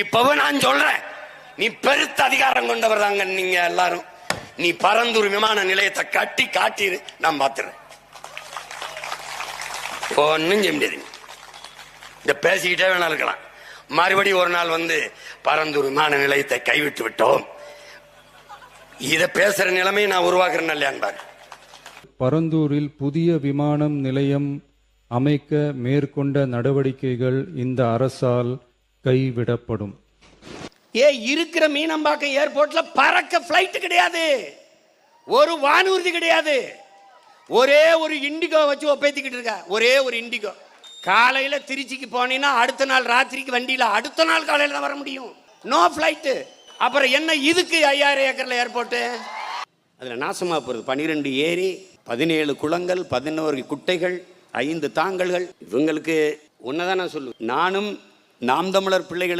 இப்பவும் நான் சொல்றேன், நீ பெருத்த அதிகாரம் கொண்டவர் தாங்க நீங்க எல்லாரும். நீ பரந்தூர் விமான நிலையத்தை கட்டி காட்டிரு, நான் பாத்துறேன். ஒன்னும் செய்ய முடியாது. இந்த பேசிக்கிட்டே வேணா இருக்கலாம். மறுபடியும் ஒரு நாள் வந்து பரந்தூர் விமான நிலையத்தை கைவிட்டு விட்டோம், இத பேசுற நிலைமையை நான் உருவாக்குறேன் இல்லையான்பாரு. பரந்தூரில் புதிய விமானம் நிலையம் அமைக்க மேற்கொண்ட நடவடிக்கைகள் இந்த அரசால் கைவிடப்படும். இருக்கிற மீனம்பாக்கம் ஏர்போர்ட்ல பறக்க பிளைட் கிடையாது, ஒரு வானூர்தி கிடையாது. ஒரே ஒரு இண்டிகோ வச்சு ஒப்பேத்திக்கிட்டு இருக்க. ஒரே ஒரு இண்டிகோ. காலையில திருச்சிக்கு போனீங்கன்னா அடுத்த நாள் ராத்திரிக்கு வண்டியில அடுத்த நாள் காலையில தான் வர முடியும். No flight. அப்புறம் என்ன இதுக்கு 5000 ஏக்கர்ல ஏர்போர்ட்? அதுல நாசமா போறது 12 ஏரி, 17 குளங்கள், 11 குட்டைகள், 5 தாங்கல்கள். இவங்களுக்கு ஒன்னதான் நான் சொல்லுவேன், நானும் நாம் தமிழர் பிள்ளைகள்